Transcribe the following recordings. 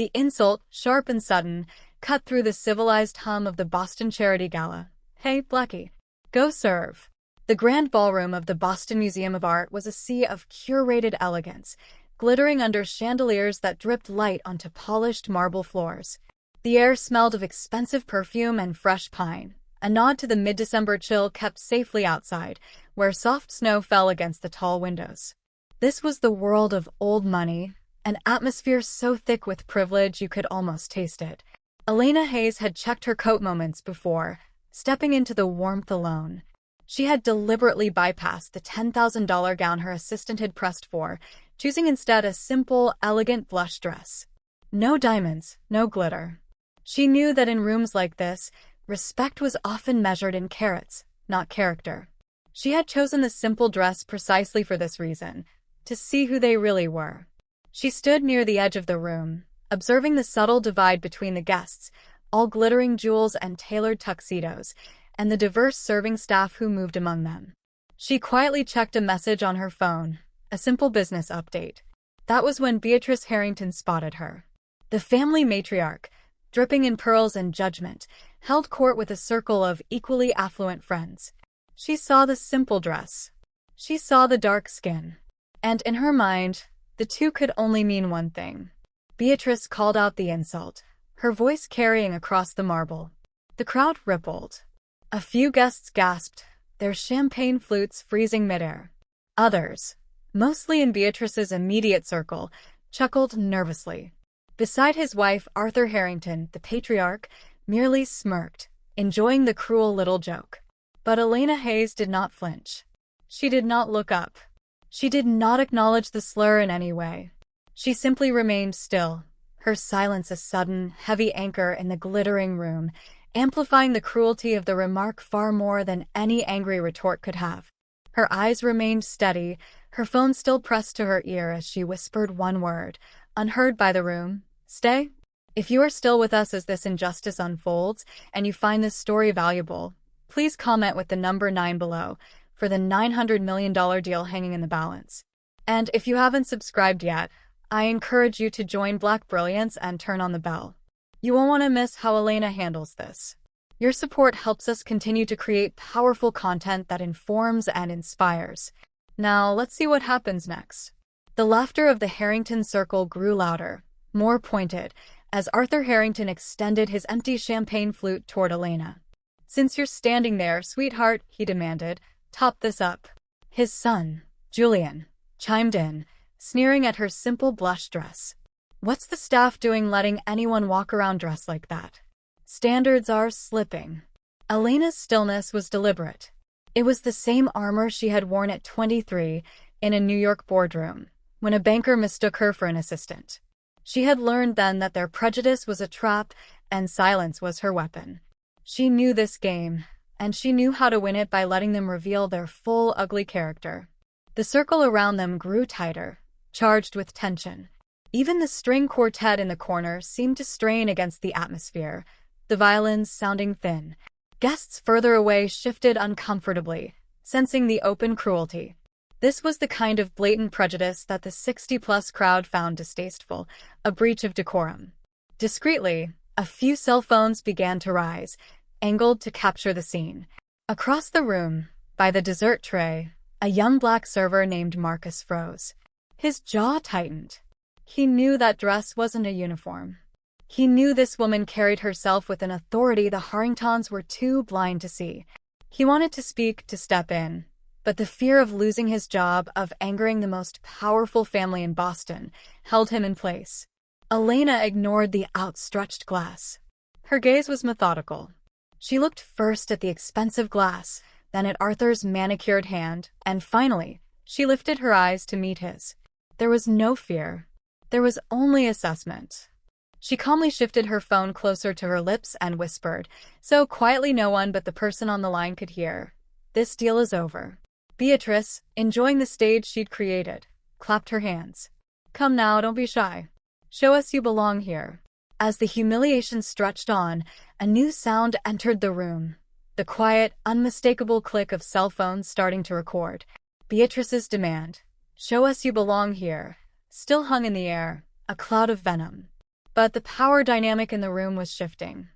The insult, sharp and sudden, cut through the civilized hum of the Boston charity gala. "Hey, Blackie. Go serve." The grand ballroom of the Boston Museum of Art was a sea of curated elegance, glittering under chandeliers that dripped light onto polished marble floors. The air smelled of expensive perfume and fresh pine, a nod to the mid-December chill kept safely outside, where soft snow fell against the tall windows. This was the world of old money, an atmosphere so thick with privilege you could almost taste it. Elena Hayes had checked her coat moments before, stepping into the warmth alone. She had deliberately bypassed the $10,000 gown her assistant had pressed for, choosing instead a simple, elegant blush dress. No diamonds, no glitter. She knew that in rooms like this, respect was often measured in carats, not character. She had chosen the simple dress precisely for this reason, to see who they really were. She stood near the edge of the room, observing the subtle divide between the guests, all glittering jewels and tailored tuxedos, and the diverse serving staff who moved among them. She quietly checked a message on her phone, a simple business update. That was when Beatrice Harrington spotted her. The family matriarch, dripping in pearls and judgment, held court with a circle of equally affluent friends. She saw the simple dress. She saw the dark skin. And in her mind, the two could only mean one thing. Beatrice called out the insult, her voice carrying across the marble. The crowd rippled. A few guests gasped, their champagne flutes freezing midair. Others, mostly in Beatrice's immediate circle, chuckled nervously. Beside his wife, Arthur Harrington, the patriarch, merely smirked, enjoying the cruel little joke. But Elena Hayes did not flinch. She did not look up. She did not acknowledge the slur in any way. She simply remained still, her silence a sudden, heavy anchor in the glittering room, amplifying the cruelty of the remark far more than any angry retort could have. Her eyes remained steady, her phone still pressed to her ear as she whispered one word, unheard by the room: "Stay." If you are still with us as this injustice unfolds, and you find this story valuable, please comment with the number 9 below, for the $900 million deal hanging in the balance. And if you haven't subscribed yet, I encourage you to join Black Brilliance and turn on the bell. You won't want to miss how Elena handles this. Your support helps us continue to create powerful content that informs and inspires. Now, let's see what happens next. The laughter of the Harrington circle grew louder, more pointed, as Arthur Harrington extended his empty champagne flute toward Elena. "Since you're standing there, sweetheart," he demanded, "top this up." His son, Julian, chimed in, sneering at her simple blush dress. "What's the staff doing letting anyone walk around dressed like that? Standards are slipping." Elena's stillness was deliberate. It was the same armor she had worn at 23 in a New York boardroom, when a banker mistook her for an assistant. She had learned then that their prejudice was a trap and silence was her weapon. She knew this game, and she knew how to win it by letting them reveal their full ugly character. The circle around them grew tighter, charged with tension. Even the string quartet in the corner seemed to strain against the atmosphere, the violins sounding thin. Guests further away shifted uncomfortably, sensing the open cruelty. This was the kind of blatant prejudice that the 60-plus crowd found distasteful, a breach of decorum. Discreetly, a few cell phones began to rise, angled to capture the scene. Across the room, by the dessert tray, a young black server named Marcus froze. His jaw tightened. He knew that dress wasn't a uniform. He knew this woman carried herself with an authority the Harringtons were too blind to see. He wanted to speak, to step in, but the fear of losing his job, of angering the most powerful family in Boston, held him in place. Elena ignored the outstretched glass. Her gaze was methodical. She looked first at the expensive glass, then at Arthur's manicured hand, and finally, she lifted her eyes to meet his. There was no fear. There was only assessment. She calmly shifted her phone closer to her lips and whispered, so quietly no one but the person on the line could hear, "This deal is over." Beatrice, enjoying the stage she'd created, clapped her hands. "Come now, don't be shy. Show us you belong here." As the humiliation stretched on, a new sound entered the room. The quiet, unmistakable click of cell phones starting to record. Beatrice's demand, "Show us you belong here," still hung in the air, a cloud of venom. But the power dynamic in the room was shifting.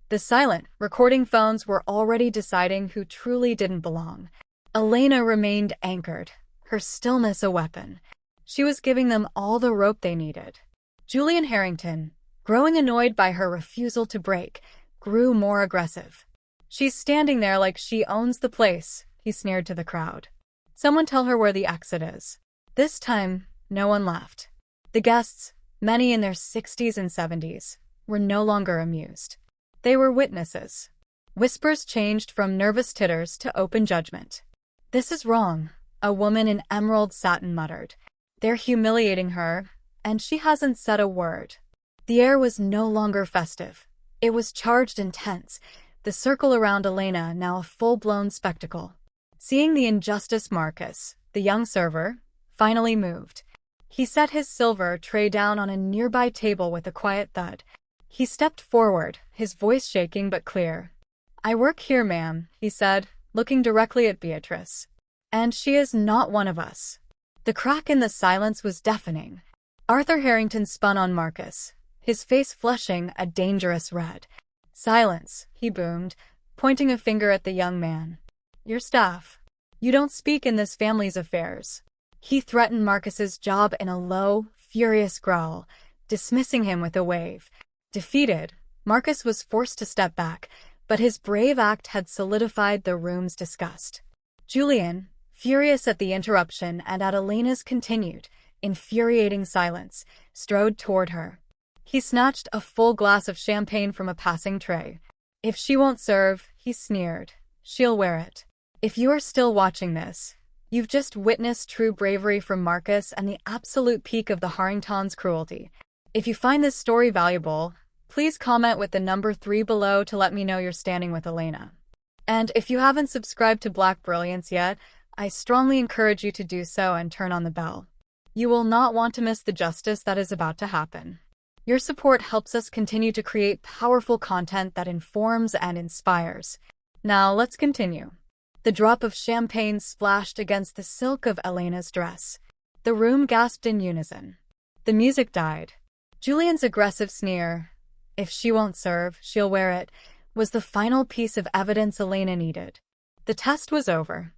The silent, recording phones were already deciding who truly didn't belong. Elena remained anchored, her stillness a weapon. She was giving them all the rope they needed. Julian Harrington, growing annoyed by her refusal to break, grew more aggressive. "She's standing there like she owns the place," he sneered to the crowd. "Someone tell her where the exit is." This time, no one laughed. The guests, many in their 60s and 70s, were no longer amused. They were witnesses. Whispers changed from nervous titters to open judgment. "This is wrong," a woman in emerald satin muttered. "They're humiliating her, and she hasn't said a word." The air was no longer festive. It was charged and tense, the circle around Elena now a full-blown spectacle. Seeing the injustice, Marcus, the young server, finally moved. He set his silver tray down on a nearby table with a quiet thud. He stepped forward, his voice shaking but clear. "I work here, ma'am," he said, looking directly at Beatrice. "And she is not one of us." The crack in the silence was deafening. Arthur Harrington spun on Marcus, his face flushing a dangerous red. "Silence," he boomed, pointing a finger at the young man. "Your staff. You don't speak in this family's affairs." He threatened Marcus's job in a low, furious growl, dismissing him with a wave. Defeated, Marcus was forced to step back, but his brave act had solidified the room's disgust. Julian, furious at the interruption and at Elena's continued, infuriating silence, strode toward her. He snatched a full glass of champagne from a passing tray. "If she won't serve," he sneered, "she'll wear it." If you are still watching this, you've just witnessed true bravery from Marcus and the absolute peak of the Harrington's cruelty. If you find this story valuable, please comment with the number 3 below to let me know you're standing with Elena. And if you haven't subscribed to Black Brilliance yet, I strongly encourage you to do so and turn on the bell. You will not want to miss the justice that is about to happen. Your support helps us continue to create powerful content that informs and inspires. Now let's continue. The drop of champagne splashed against the silk of Elena's dress. The room gasped in unison. The music died. Julian's aggressive sneer, "If she won't serve, she'll wear it," was the final piece of evidence Elena needed. The test was over.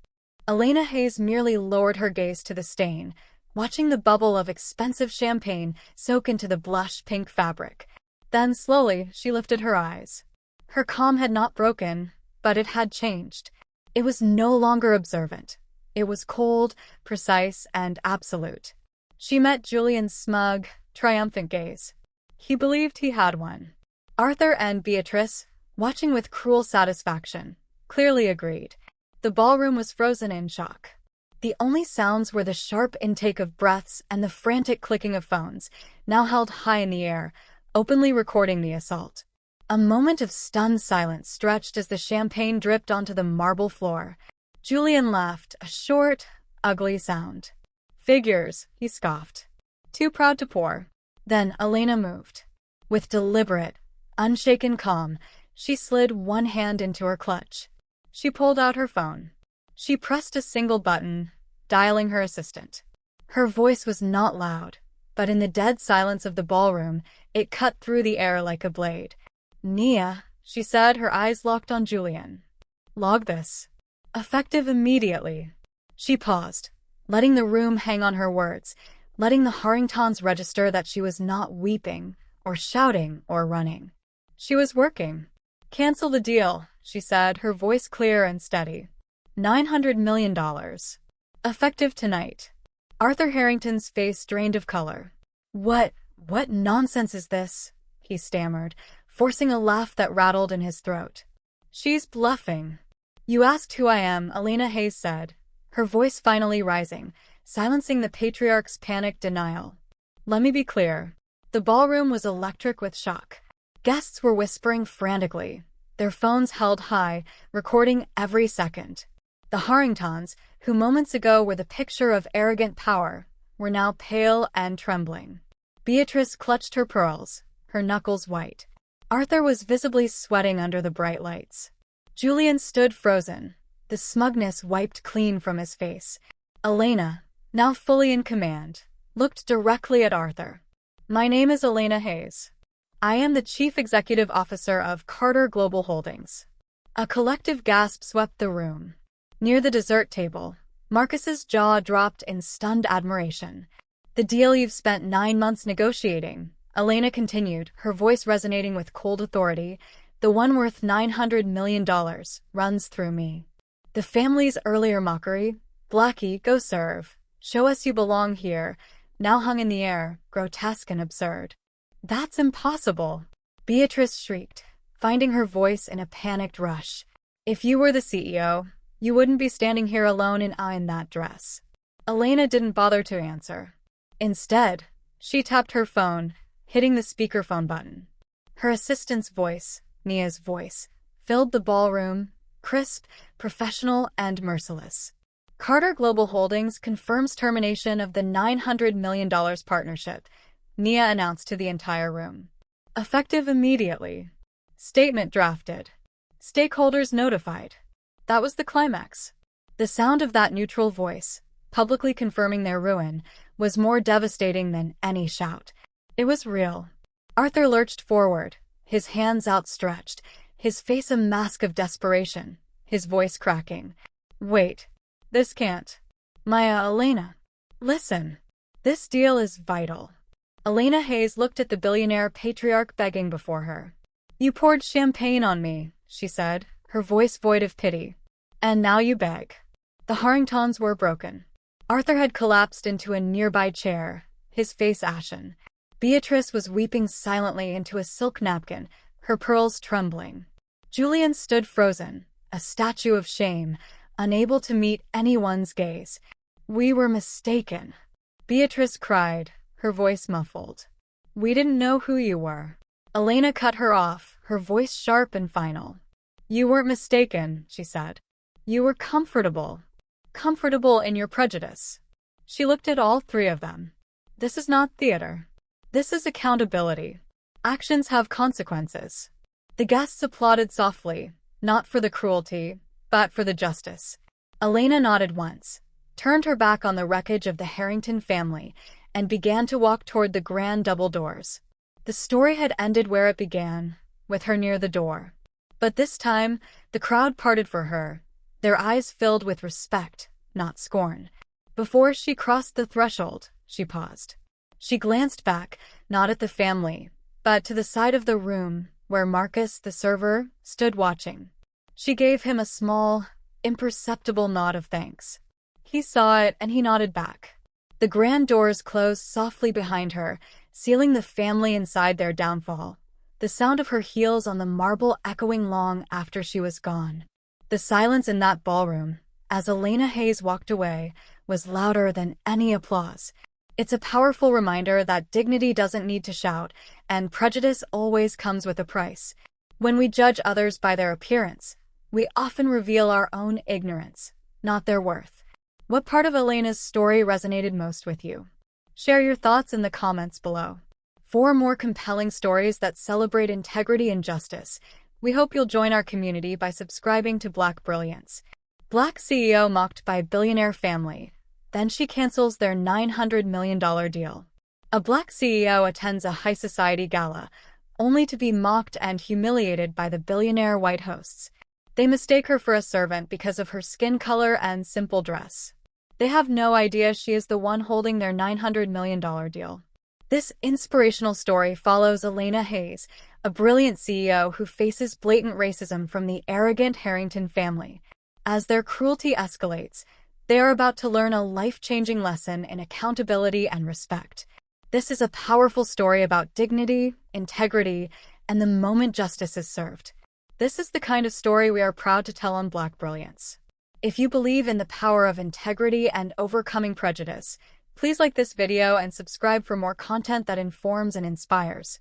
Elena Hayes merely lowered her gaze to the stain, watching the bubble of expensive champagne soak into the blush-pink fabric. Then slowly she lifted her eyes. Her calm had not broken, but it had changed. It was no longer observant. It was cold, precise, and absolute. She met Julian's smug, triumphant gaze. He believed he had won. Arthur and Beatrice, watching with cruel satisfaction, clearly agreed. The ballroom was frozen in shock. The only sounds were the sharp intake of breaths and the frantic clicking of phones, now held high in the air, openly recording the assault. A moment of stunned silence stretched as the champagne dripped onto the marble floor. Julian laughed, a short, ugly sound. "Figures," he scoffed. "Too proud to pour." Then Elena moved. With deliberate, unshaken calm, she slid one hand into her clutch. She pulled out her phone. She pressed a single button, dialing her assistant. Her voice was not loud, but in the dead silence of the ballroom, it cut through the air like a blade. "Nia," she said, her eyes locked on Julian. "Log this. Effective immediately." She paused, letting the room hang on her words, letting the Harringtons register that she was not weeping, or shouting, or running. She was working. "Cancel the deal," she said, her voice clear and steady. $900 million. Effective tonight. Arthur Harrington's face drained of color. What nonsense is this?" he stammered, forcing a laugh that rattled in his throat. "She's bluffing." "You asked who I am," Elena Hayes said, her voice finally rising, silencing the patriarch's panicked denial. "Let me be clear." The ballroom was electric with shock. Guests were whispering frantically, their phones held high, recording every second. The Harringtons, who moments ago were the picture of arrogant power, were now pale and trembling. Beatrice clutched her pearls, her knuckles white. Arthur was visibly sweating under the bright lights. Julian stood frozen, the smugness wiped clean from his face. Elena, now fully in command, looked directly at Arthur. "My name is Elena Hayes. I am the Chief Executive Officer of Carter Global Holdings. A collective gasp swept the room. Near the dessert table, Marcus's jaw dropped in stunned admiration. The deal you've spent 9 months negotiating, Elena continued, her voice resonating with cold authority. The one worth $900 million runs through me. The family's earlier mockery, Blackie, go serve, show us you belong here, now hung in the air, grotesque and absurd. That's impossible, Beatrice shrieked, finding her voice in a panicked rush. If you were the CEO, you wouldn't be standing here alone in that dress. Elena didn't bother to answer. Instead, she tapped her phone, hitting the speakerphone button. Her assistant's voice, Nia's voice, filled the ballroom, crisp, professional, and merciless. Carter Global Holdings confirms termination of the $900 million partnership, Nia announced to the entire room. Effective immediately. Statement drafted. Stakeholders notified. That was the climax. The sound of that neutral voice, publicly confirming their ruin, was more devastating than any shout. It was real. Arthur lurched forward, his hands outstretched, his face a mask of desperation, his voice cracking. Wait. This can't. Elena. Listen. This deal is vital. Elena Hayes looked at the billionaire patriarch begging before her. You poured champagne on me, she said, her voice void of pity. And now you beg. The Harringtons were broken. Arthur had collapsed into a nearby chair, his face ashen. Beatrice was weeping silently into a silk napkin, her pearls trembling. Julian stood frozen, a statue of shame, unable to meet anyone's gaze. We were mistaken. Beatrice cried, her voice muffled. We didn't know who you were. Elena cut her off, her voice sharp and final. You weren't mistaken, she said. You were comfortable. Comfortable in your prejudice. She looked at all three of them. This is not theater. This is accountability. Actions have consequences. The guests applauded softly, not for the cruelty, but for the justice. Elena nodded once, turned her back on the wreckage of the Harrington family, and began to walk toward the grand double doors. The story had ended where it began, with her near the door. But this time, the crowd parted for her, their eyes filled with respect, not scorn. Before she crossed the threshold, she paused. She glanced back, not at the family, but to the side of the room where Marcus, the server, stood watching. She gave him a small, imperceptible nod of thanks. He saw it and he nodded back. The grand doors closed softly behind her, sealing the family inside their downfall. The sound of her heels on the marble echoing long after she was gone. The silence in that ballroom, as Elena Hayes walked away, was louder than any applause. It's a powerful reminder that dignity doesn't need to shout, and prejudice always comes with a price. When we judge others by their appearance, we often reveal our own ignorance, not their worth. What part of Elena's story resonated most with you? Share your thoughts in the comments below. For more compelling stories that celebrate integrity and justice, we hope you'll join our community by subscribing to Black Brilliance. Black CEO mocked by billionaire family. Then she cancels their $900 million deal. A Black CEO attends a high society gala, only to be mocked and humiliated by the billionaire white hosts. They mistake her for a servant because of her skin color and simple dress. They have no idea she is the one holding their $900 million deal. This inspirational story follows Elena Hayes, a brilliant CEO who faces blatant racism from the arrogant Harrington family. As their cruelty escalates, they are about to learn a life-changing lesson in accountability and respect. This is a powerful story about dignity, integrity, and the moment justice is served. This is the kind of story we are proud to tell on Black Brilliance. If you believe in the power of integrity and overcoming prejudice, please like this video and subscribe for more content that informs and inspires.